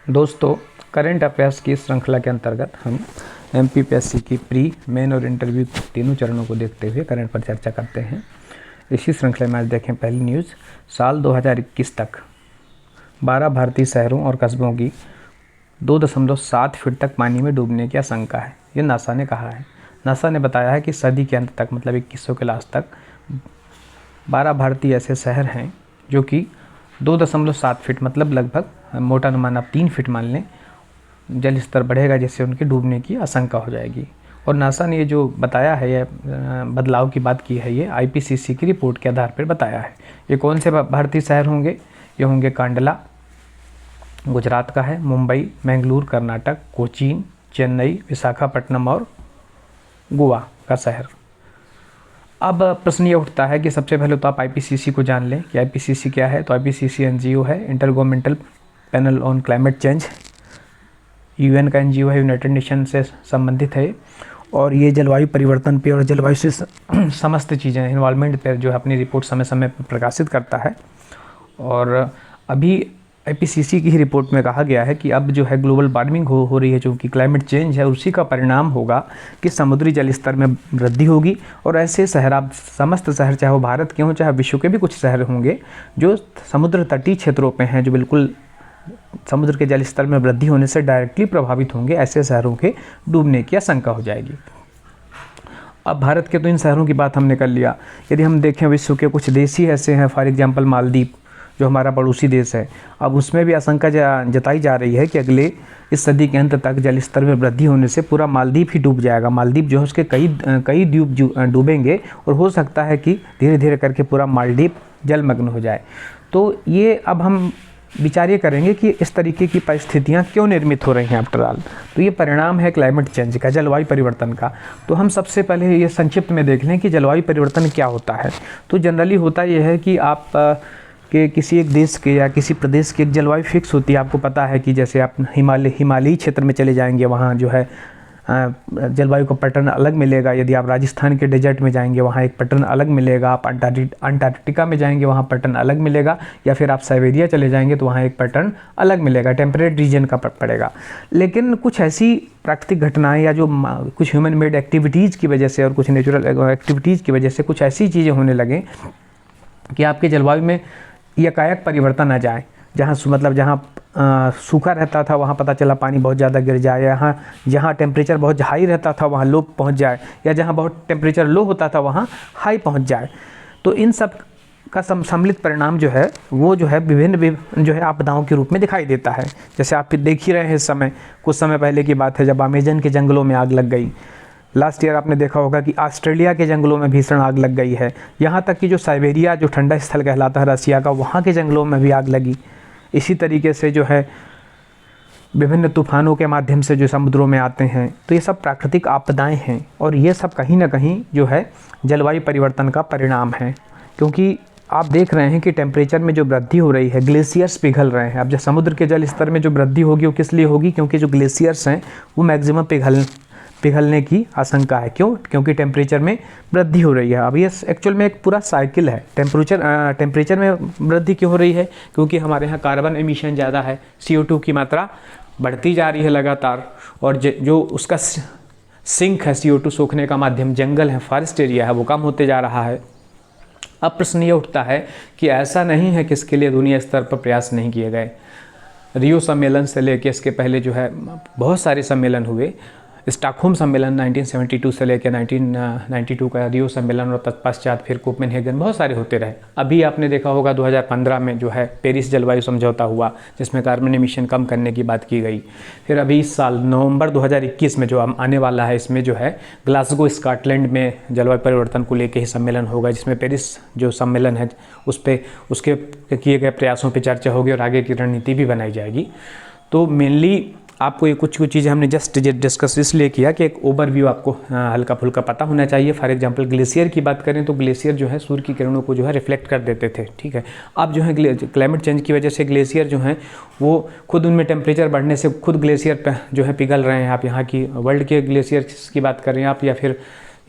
दोस्तों, current affairs की श्रृंखला के अंतर्गत हम एमपीपीएससी की प्री, मेन और इंटरव्यू तीनों चरणों को देखते हुए करंट पर चर्चा करते हैं। इसी श्रृंखला में आज देखें पहली न्यूज़। साल 2021 तक 12 भारतीय शहरों और कस्बों की 2.7 फीट तक पानी में डूबने की आशंका है, ये नासा ने कहा है। नासा ने बताया है कि सदी के अंत तक, मतलब 2100 के लास्ट तक 12 भारतीय ऐसे शहर हैं जो कि 2.7 फीट, मतलब लगभग मोटा अनुमान आप 3 फीट मान लें, जल स्तर बढ़ेगा, जिससे उनके डूबने की आशंका हो जाएगी। और नासा ने ये जो बताया है, ये बदलाव की बात की है, ये आईपीसीसी की रिपोर्ट के आधार पर बताया है। ये कौन से भारतीय शहर होंगे? ये होंगे कांडला गुजरात का है, मुंबई, मैंगलोर कर्नाटक, कोचीन, चेन्नई, विशाखापट्टनम और गोवा का शहर। अब प्रश्न ये उठता है कि सबसे पहले तो आप आईपीसीसी को जान लें कि आईपीसीसी क्या है। तो आईपीसीसी एनजीओ है, inter governmental panel on climate change, UN का एनजीओ है, यूनाइटेड नेशन से संबंधित है। और ये जलवायु परिवर्तन पे और जलवायु से समस्त चीज़ें, इन्वॉल्वमेंट पर जो है अपनी रिपोर्ट समय समय पर प्रकाशित करता है। और अभी आईपीसीसी की ही रिपोर्ट में कहा गया है कि अब जो है ग्लोबल वार्मिंग हो रही है, जो कि क्लाइमेट चेंज है, उसी का परिणाम होगा कि समुद्री जल स्तर में वृद्धि होगी। और ऐसे शहर, आप समस्त शहर, चाहे वो भारत के हों चाहे विश्व के भी कुछ शहर होंगे जो समुद्र तटीय क्षेत्रों पे हैं, जो बिल्कुल समुद्र के जल स्तर में वृद्धि होने से डायरेक्टली प्रभावित होंगे, ऐसे शहरों के डूबने की आशंका हो जाएगी। अब भारत के तो इन शहरों की बात हमने कर लिया। यदि हम देखें विश्व के कुछ देश ही ऐसे हैं, फॉर एग्जाम्पल मालदीव जो हमारा पड़ोसी देश है, अब उसमें भी आशंका जताई जा रही है कि अगले इस सदी के अंत तक जल स्तर में वृद्धि होने से पूरा मालदीव ही डूब जाएगा। मालदीव जो है उसके कई द्वीप डूबेंगे और हो सकता है कि धीरे धीरे करके पूरा मालदीव जलमग्न हो जाए। तो ये अब हम विचार ये करेंगे कि इस तरीके की परिस्थितियाँ क्यों निर्मित हो रही हैं आफ्टर ऑल। तो ये परिणाम है क्लाइमेट चेंज का, जलवायु परिवर्तन का। तो हम सबसे पहले ये संक्षिप्त में देख लें कि जलवायु परिवर्तन क्या होता है। तो जनरली होता ये है कि आप कि किसी एक देश के या किसी प्रदेश की एक जलवायु फिक्स होती है। आपको पता है कि जैसे आप हिमालयी क्षेत्र में चले जाएंगे, वहाँ जो है जलवायु का पैटर्न अलग मिलेगा। यदि आप राजस्थान के डेजर्ट में जाएंगे, वहाँ एक पैटर्न अलग मिलेगा। आप अंटार्कटिका में जाएंगे, वहाँ पैटर्न अलग मिलेगा। या फिर आप साइबेरिया चले जाएंगे तो वहाँ एक पैटर्न अलग मिलेगा, टेम्परेट रीजन का पड़ेगा। लेकिन कुछ ऐसी प्राकृतिक घटनाएं या जो कुछ ह्यूमन मेड एक्टिविटीज़ की वजह से और कुछ नेचुरल एक्टिविटीज़ की वजह से कुछ ऐसी चीज़ें होने लगें कि आपके जलवायु में एकाएक परिवर्तन आ जाए। जहाँ सूखा रहता था वहाँ पता चला पानी बहुत ज़्यादा गिर जाए, जहाँ टेम्परेचर बहुत हाई रहता था वहाँ लो पहुँच जाए, या जहाँ बहुत टेम्परेचर लो होता था वहाँ हाई पहुँच जाए। तो इन सब का सम्मिलित परिणाम जो है वो जो है विभिन्न जो है आपदाओं के रूप में दिखाई देता है। जैसे आप देख ही रहे हैं इस समय, कुछ समय पहले की बात है जब अमेजन के जंगलों में आग लग गई। लास्ट ईयर आपने देखा होगा कि ऑस्ट्रेलिया के जंगलों में भीषण आग लग गई है। यहाँ तक कि जो साइबेरिया, जो ठंडा स्थल कहलाता है रसिया का, वहाँ के जंगलों में भी आग लगी। इसी तरीके से जो है विभिन्न तूफानों के माध्यम से जो समुद्रों में आते हैं। तो ये सब प्राकृतिक आपदाएं हैं और ये सब कहीं ना कहीं जो है जलवायु परिवर्तन का परिणाम है। क्योंकि आप देख रहे हैं कि टेम्परेचर में जो वृद्धि हो रही है, ग्लेशियर्स पिघल रहे हैं। अब जो समुद्र के जल स्तर में जो वृद्धि होगी वो किस लिए होगी? क्योंकि जो ग्लेशियर्स हैं वो मैक्सिमम पिघलने की आशंका है। क्यों? क्योंकि टेम्परेचर में वृद्धि हो रही है। अब ये एक्चुअल में एक पूरा साइकिल है। टेम्परेचर में वृद्धि क्यों हो रही है? क्योंकि हमारे यहाँ कार्बन एमिशन ज़्यादा है, CO2 की मात्रा बढ़ती जा रही है लगातार। और जो उसका सिंक है, CO2 सोखने का माध्यम, जंगल है, फॉरेस्ट एरिया है, वो कम होते जा रहा है। अब प्रश्न ये उठता है कि ऐसा नहीं है कि इसके लिए दुनिया स्तर पर प्रयास नहीं किए गए। रियो सम्मेलन से लेकर इसके पहले जो है बहुत सारे सम्मेलन हुए। स्टॉकहोम सम्मेलन 1972 से लेकर 1992 का रियो सम्मेलन, और तत्पश्चात फिर कोपेनहेगन, बहुत सारे होते रहे। अभी आपने देखा होगा 2015 में जो है पेरिस जलवायु समझौता हुआ, जिसमें कार्बन एमिशन कम करने की बात की गई। फिर अभी इस साल नवंबर 2021 में जो आने वाला है, इसमें जो है ग्लासगो स्कॉटलैंड में जलवायु परिवर्तन को लेकर ही सम्मेलन होगा, जिसमें पेरिस जो सम्मेलन है उसके किए गए प्रयासों पर चर्चा होगी और आगे की रणनीति भी बनाई जाएगी। तो मेनली आपको ये कुछ चीज़ें हमने जस्ट डिस्कस इसलिए किया कि एक ओवरव्यू आपको हल्का फुल्का पता होना चाहिए। फॉर एग्जांपल ग्लेशियर की बात करें तो ग्लेशियर जो है सूर्य की किरणों को जो है रिफ्लेक्ट कर देते थे, ठीक है। अब जो है क्लाइमेट चेंज की वजह से ग्लेशियर जो हैं वो खुद, उनमें टेम्परेचर बढ़ने से खुद ग्लेशियर पर जो है पिघल रहे हैं। आप यहाँ की वर्ल्ड के ग्लेशियर्स की बात करें आप, या फिर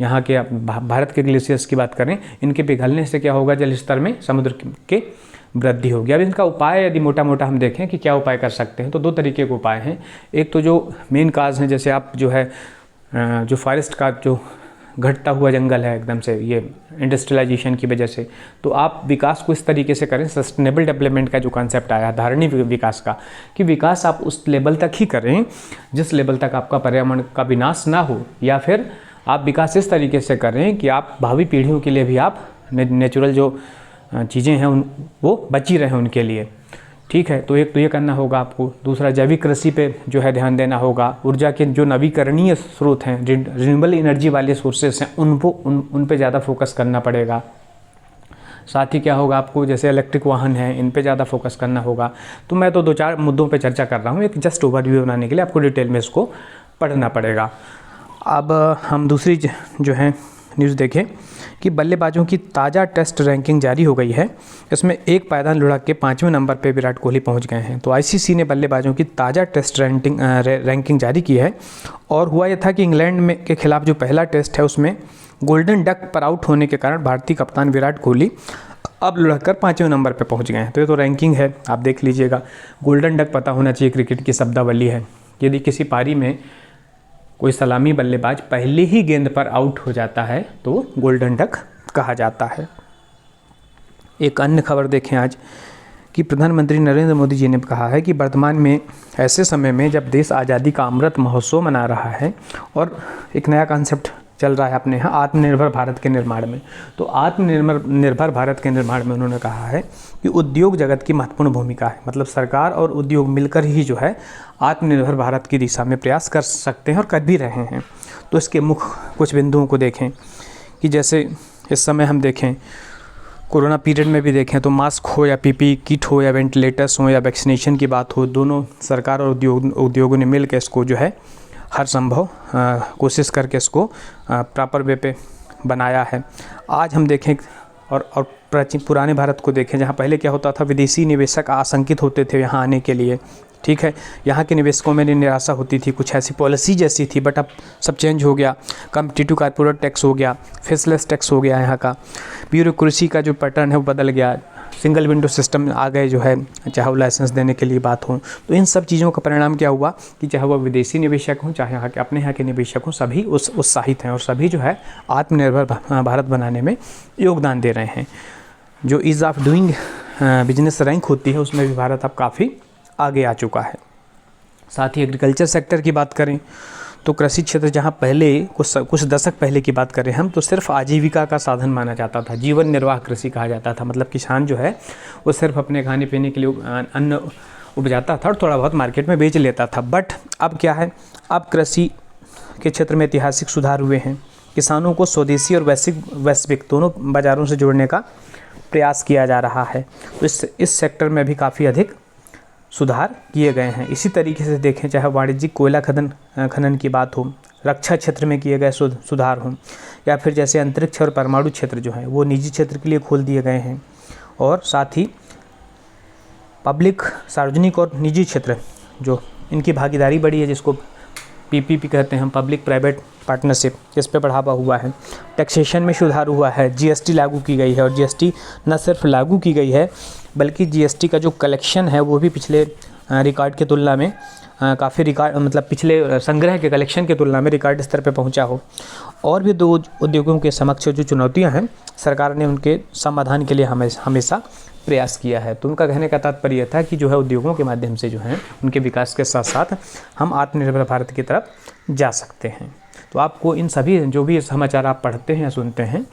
यहाँ के भारत के ग्लेशियर्स की बात करें, इनके पिघलने से क्या होगा, जल स्तर में, समुद्र के वृद्धि होगी। अब इनका उपाय यदि मोटा मोटा हम देखें कि क्या उपाय कर सकते हैं, तो दो तरीके के उपाय हैं। एक तो जो मेन काज हैं, जैसे आप जो है जो फॉरेस्ट का जो घटता हुआ जंगल है एकदम से ये इंडस्ट्रियलाइजेशन की वजह से, तो आप विकास को इस तरीके से करें, सस्टेनेबल डेवलपमेंट का जो कॉन्सेप्ट आया धारणीय विकास का, कि विकास आप उस लेवल तक ही करें जिस लेवल तक आपका पर्यावरण का विनाश ना हो, या फिर आप विकास इस तरीके से करें कि आप भावी पीढ़ियों के लिए भी आप नेचुरल जो चीज़ें हैं वो बची रहें उनके लिए। ठीक है, तो एक तो ये करना होगा आपको। दूसरा, जैविक कृषि पे जो है ध्यान देना होगा। ऊर्जा के जो नवीकरणीय स्रोत हैं, रिन्यूएबल एनर्जी वाले सोर्सेस हैं, उन पे ज़्यादा फोकस करना पड़ेगा। साथ ही क्या होगा आपको, जैसे इलेक्ट्रिक वाहन हैं, इन पे ज़्यादा फोकस करना होगा। तो मैं तो 2-4 मुद्दों पे चर्चा कर रहा हूँ, एक जस्ट ओवरव्यू बनाने के लिए आपको डिटेल में इसको पढ़ना पड़ेगा। अब हम दूसरी जो है न्यूज़ देखें कि बल्लेबाजों की ताज़ा टेस्ट रैंकिंग जारी हो गई है। इसमें एक पायदान लुढ़क के 5वें नंबर पे विराट कोहली पहुंच गए हैं। तो आईसीसी ने बल्लेबाजों की ताज़ा टेस्ट रैंकिंग जारी की है, और हुआ यह था कि इंग्लैंड में के खिलाफ जो पहला टेस्ट है उसमें गोल्डन डक पर आउट होने के कारण भारतीय कप्तान विराट कोहली अब लुढ़क कर 5वें नंबर पर पहुँच गए हैं। तो ये तो रैंकिंग है, आप देख लीजिएगा। गोल्डन डक पता होना चाहिए, क्रिकेट की शब्दावली है। यदि किसी पारी में कोई सलामी बल्लेबाज पहले ही गेंद पर आउट हो जाता है तो गोल्डन डक कहा जाता है। एक अन्य खबर देखें आज कि प्रधानमंत्री नरेंद्र मोदी जी ने कहा है कि वर्तमान में ऐसे समय में जब देश आज़ादी का अमृत महोत्सव मना रहा है और एक नया कॉन्सेप्ट चल रहा है अपने यहाँ आत्मनिर्भर भारत के निर्माण में, तो आत्मनिर्भर भारत के निर्माण में उन्होंने कहा है कि उद्योग जगत की महत्वपूर्ण भूमिका है। मतलब सरकार और उद्योग मिलकर ही जो है आत्मनिर्भर भारत की दिशा में प्रयास कर सकते हैं और कर भी रहे हैं। तो इसके मुख्य कुछ बिंदुओं को देखें कि जैसे इस समय हम देखें कोरोना पीरियड में भी देखें तो मास्क हो या पीपीई किट हो या वेंटिलेटर्स हो या वैक्सीनेशन की बात हो, दोनों सरकार और उद्योगों ने मिल के इसको जो है हर संभव कोशिश करके इसको प्रॉपर वे पे बनाया है। आज हम देखें और पुराने भारत को देखें, जहाँ पहले क्या होता था, विदेशी निवेशक आशंकित होते थे यहाँ आने के लिए। ठीक है, यहाँ के निवेशकों में निराशा होती थी, कुछ ऐसी पॉलिसी जैसी थी, बट अब सब चेंज हो गया। कॉम्पिटिटिव कॉर्पोरेट टैक्स हो गया, फेसलेस टैक्स हो गया, यहाँ का ब्यूरोक्रेसी का जो पैटर्न है वो बदल गया, सिंगल विंडो सिस्टम आ गए जो है, चाहे वो लाइसेंस देने के लिए बात हो। तो इन सब चीज़ों का परिणाम क्या हुआ कि चाहे वो विदेशी निवेशक हों चाहे यहाँ के अपने यहाँ के निवेशक हों, सभी उत्साहित हैं और सभी जो है आत्मनिर्भर भारत बनाने में योगदान दे रहे हैं। जो ease of doing business rank होती है उसमें भी भारत अब काफ़ी आगे आ चुका है। साथ ही एग्रीकल्चर सेक्टर की बात करें तो कृषि क्षेत्र, जहाँ पहले कुछ दशक पहले की बात करें हम, तो सिर्फ आजीविका का साधन माना जाता था, जीवन निर्वाह कृषि कहा जाता था। मतलब किसान जो है वो सिर्फ अपने खाने पीने के लिए अन्न उपजाता था और थोड़ा बहुत मार्केट में बेच लेता था। बट अब क्या है, अब कृषि के क्षेत्र में ऐतिहासिक सुधार हुए हैं। किसानों को स्वदेशी और वैश्विक दोनों बाज़ारों से जोड़ने का प्रयास किया जा रहा है। तो इस सेक्टर में भी काफ़ी अधिक सुधार किए गए हैं। इसी तरीके से देखें, चाहे वाणिज्यिक कोयला खनन की बात हो, रक्षा क्षेत्र में किए गए सुधार हों, या फिर जैसे अंतरिक्ष और परमाणु क्षेत्र जो हैं वो निजी क्षेत्र के लिए खोल दिए गए हैं। और साथ ही पब्लिक, सार्वजनिक और निजी क्षेत्र जो इनकी भागीदारी बढ़ी है, जिसको पीपीपी कहते हैं हम, पब्लिक प्राइवेट पार्टनरशिप, इस पे बढ़ावा हुआ है। टैक्सेशन में सुधार हुआ है, जीएसटी लागू की गई है, और जीएसटी न सिर्फ लागू की गई है बल्कि जीएसटी का जो कलेक्शन है वो भी पिछले रिकॉर्ड की तुलना में काफ़ी पिछले संग्रह के कलेक्शन की तुलना में रिकॉर्ड स्तर पर पहुंचा हो। और भी दो उद्योगों के समक्ष जो चुनौतियां हैं, सरकार ने उनके समाधान के लिए हमेशा प्रयास किया है। तो उनका कहने का तात्पर्य था कि जो है उद्योगों के माध्यम से जो है उनके विकास के साथ साथ हम आत्मनिर्भर भारत की तरफ जा सकते हैं। तो आपको इन सभी जो भी समाचार आप पढ़ते हैं, सुनते हैं,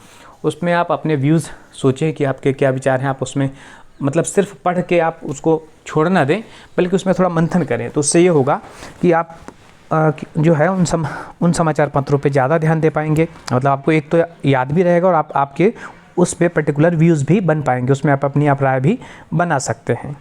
उसमें आप अपने व्यूज़ सोचें कि आपके क्या विचार हैं। आप उसमें मतलब सिर्फ पढ़ के आप उसको छोड़ ना दें, बल्कि उसमें थोड़ा मंथन करें। तो उससे ये होगा कि आप जो है उन समाचार पत्रों पे ज़्यादा ध्यान दे पाएंगे। मतलब आपको एक तो याद भी रहेगा और आपके उस पे पर्टिकुलर व्यूज़ भी बन पाएंगे, उसमें आप अपनी राय भी बना सकते हैं।